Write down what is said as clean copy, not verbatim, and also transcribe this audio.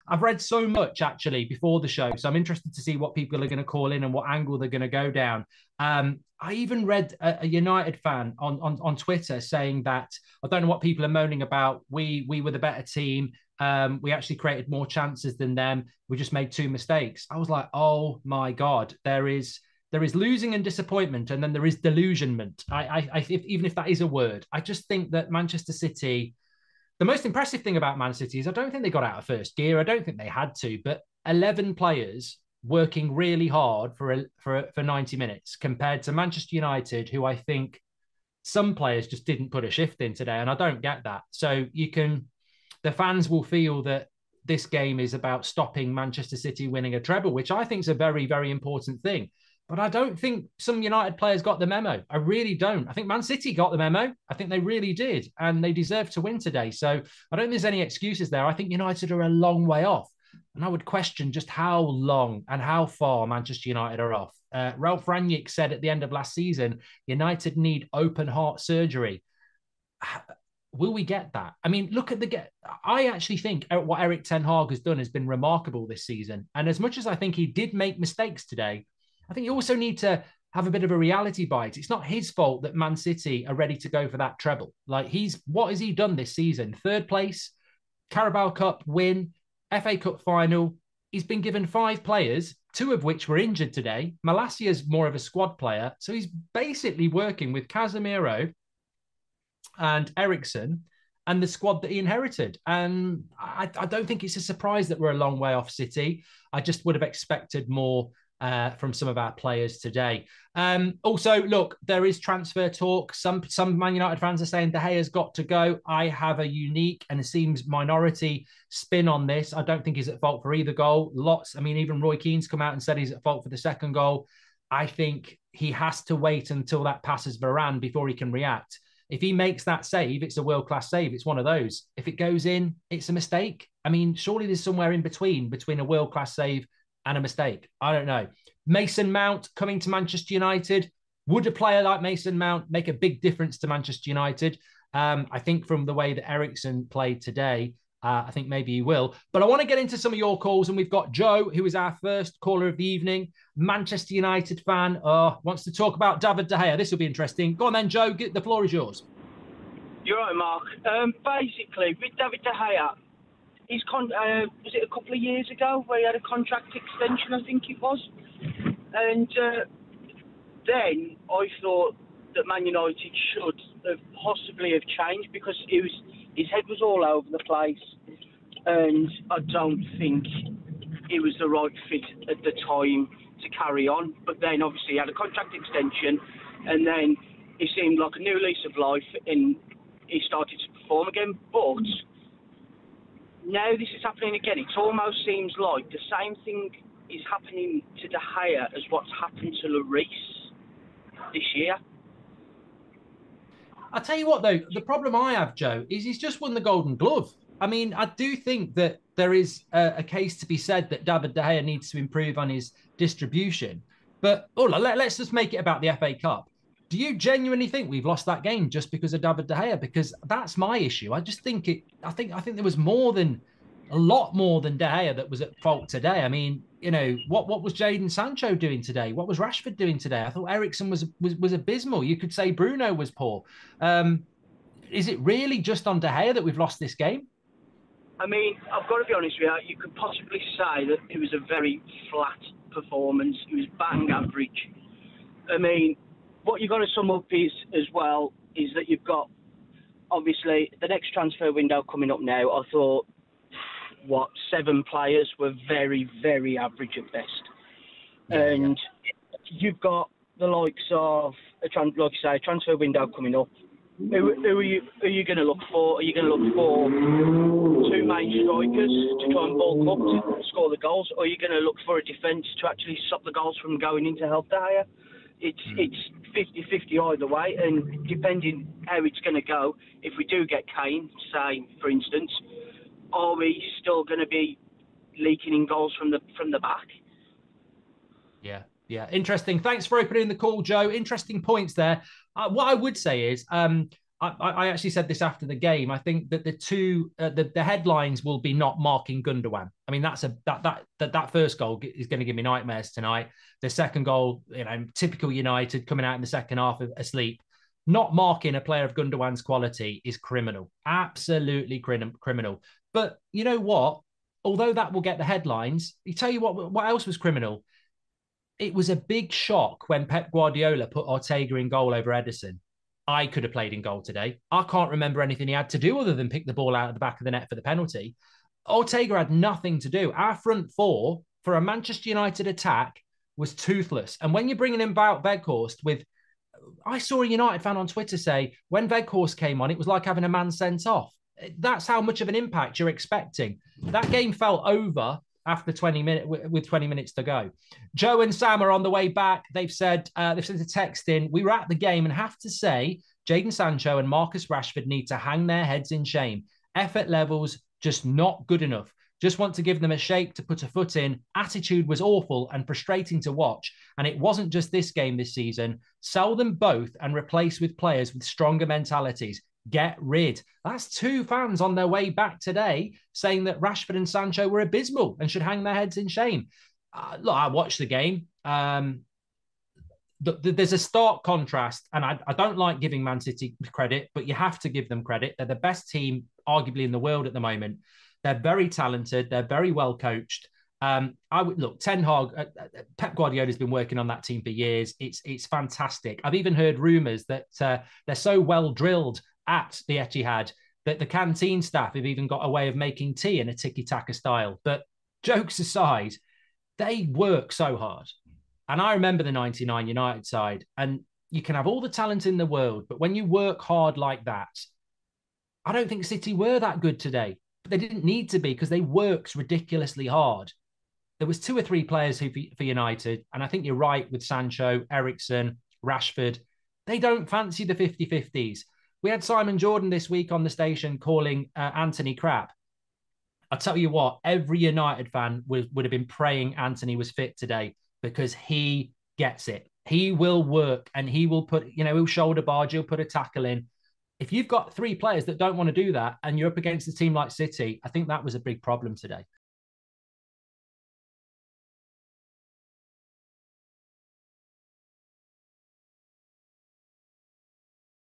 I've read so much actually before the show, so I'm interested to see what people are going to call in and what angle they're going to go down. I even read a United fan on Twitter saying that I don't know what people are moaning about. We were the better team. We actually created more chances than them. We just made 2 mistakes. I was like, oh my God, there is losing and disappointment, and then there is delusionment. Even if that is a word, I just think that Manchester City, the most impressive thing about Man City is I don't think they got out of first gear. I don't think they had to, but 11 players working really hard for 90 minutes compared to Manchester United, who I think some players just didn't put a shift in today, and I don't get that. So the fans will feel that this game is about stopping Manchester City winning a treble, which I think is a very, very important thing. But I don't think some United players got the memo. I really don't. I think Man City got the memo. I think they really did. And they deserve to win today. So I don't think there's any excuses there. I think United are a long way off. And I would question just how long and how far Manchester United are off. Ralph Rangnick said at the end of last season, United need open heart surgery. Will we get that? I mean, look at I actually think what Erik ten Hag has done has been remarkable this season. And as much as I think he did make mistakes today, I think you also need to have a bit of a reality bite. It's not his fault that Man City are ready to go for that treble. Like what has he done this season? 3rd place, Carabao Cup win, FA Cup final. He's been given 5 players, 2 of which were injured today. Malasia's more of a squad player. So he's basically working with Casemiro and Eriksen and the squad that he inherited. And I don't think it's a surprise that we're a long way off City. I just would have expected more from some of our players today. Also, look, there is transfer talk. Some Man United fans are saying De Gea's got to go. I have a unique and it seems minority spin on this. I don't think he's at fault for either goal. Even Roy Keane's come out and said he's at fault for the second goal. I think he has to wait until that passes Varane before he can react. If he makes that save, it's a world-class save. It's one of those. If it goes in, it's a mistake. I mean, surely there's somewhere in between a world-class save and a mistake. I don't know. Mason Mount coming to Manchester United. Would a player like Mason Mount make a big difference to Manchester United? I think from the way that Eriksen played today, I think maybe he will. But I want to get into some of your calls, and we've got Joe, who is our first caller of the evening, Manchester United fan, wants to talk about David De Gea. This will be interesting. Go on then, Joe. The floor is yours. You're right, Mark. Basically, with David De Gea, was it a couple of years ago where he had a contract extension, I think it was? And then I thought that Man United should have possibly have changed because his head was all over the place, and I don't think it was the right fit at the time to carry on. But then obviously he had a contract extension, and then it seemed like a new lease of life, and he started to perform again. But now this is happening again. It almost seems like the same thing is happening to De Gea as what's happened to Lloris this year. I'll tell you what, though, the problem I have, Joe, is he's just won the Golden Glove. I mean, I do think that there is a case to be said that David De Gea needs to improve on his distribution. But let's just make it about the FA Cup. Do you genuinely think we've lost that game just because of David De Gea? Because that's my issue. I just think I think there was a lot more than De Gea that was at fault today. I mean, what was Jadon Sancho doing today? What was Rashford doing today? I thought Eriksen was abysmal. You could say Bruno was poor. Is it really just on De Gea that we've lost this game? I mean, I've got to be honest with you. You could possibly say that it was a very flat performance. It was bang average. I mean, what you've got to sum up is that you've got, obviously, the next transfer window coming up now. I thought, 7 players were very, very average at best. And you've got the likes of, like you say, a transfer window coming up. Who are you going to look for? Are you going to look for 2 main strikers to try and bulk up to score the goals? Or are you going to look for a defence to actually stop the goals from going into help De Gea? It's 50-50 either way, and depending how it's going to go, if we do get Kane, say, for instance, are we still going to be leaking in goals from the back? Yeah. Interesting. Thanks for opening the call, Joe. Interesting points there. What I would say is, I actually said this after the game. I think that the headlines will be not marking Gundogan. I mean, that first goal is going to give me nightmares tonight. The second goal, typical United coming out in the second half asleep. Not marking a player of Gundogan's quality is criminal, absolutely criminal. But you know what? Although that will get the headlines, you tell you what else was criminal. It was a big shock when Pep Guardiola put Ortega in goal over Ederson. I could have played in goal today. I can't remember anything he had to do other than pick the ball out of the back of the net for the penalty. Ortega had nothing to do. Our front four for a Manchester United attack was toothless. And when you're bringing in Wout Weghorst with, I saw a United fan on Twitter say, when Weghorst came on, it was like having a man sent off. That's how much of an impact you're expecting. That game felt over after 20 minutes, with 20 minutes to go. Joe and Sam are on the way back. They've sent a text in. We were at the game and have to say, Jadon Sancho and Marcus Rashford need to hang their heads in shame. Effort levels just not good enough. Just want to give them a shake to put a foot in. Attitude was awful and frustrating to watch. And it wasn't just this game this season. Sell them both and replace with players with stronger mentalities. Get rid. That's two fans on their way back today saying that Rashford and Sancho were abysmal and should hang their heads in shame. Look, I watched the game. There's a stark contrast, and I don't like giving Man City credit, but you have to give them credit. They're the best team, arguably, in the world at the moment. They're very talented. They're very well coached. I would look. Ten Hag, Pep Guardiola has been working on that team for years. It's fantastic. I've even heard rumours that they're so well drilled at the Etihad that the canteen staff have even got a way of making tea in a tiki-taka style. But jokes aside, they work so hard. And I remember the 99 United side, and you can have all the talent in the world, but when you work hard like that, I don't think City were that good today. But they didn't need to be because they worked ridiculously hard. There was 2 or 3 players who for United, and I think you're right with Sancho, Eriksen, Rashford. They don't fancy the 50-50s. We had Simon Jordan this week on the station calling Anthony crap. I'll tell you what, every United fan would have been praying Anthony was fit today because he gets it. He will work and he will put, he'll shoulder barge, he'll put a tackle in. If you've got 3 players that don't want to do that and you're up against a team like City, I think that was a big problem today.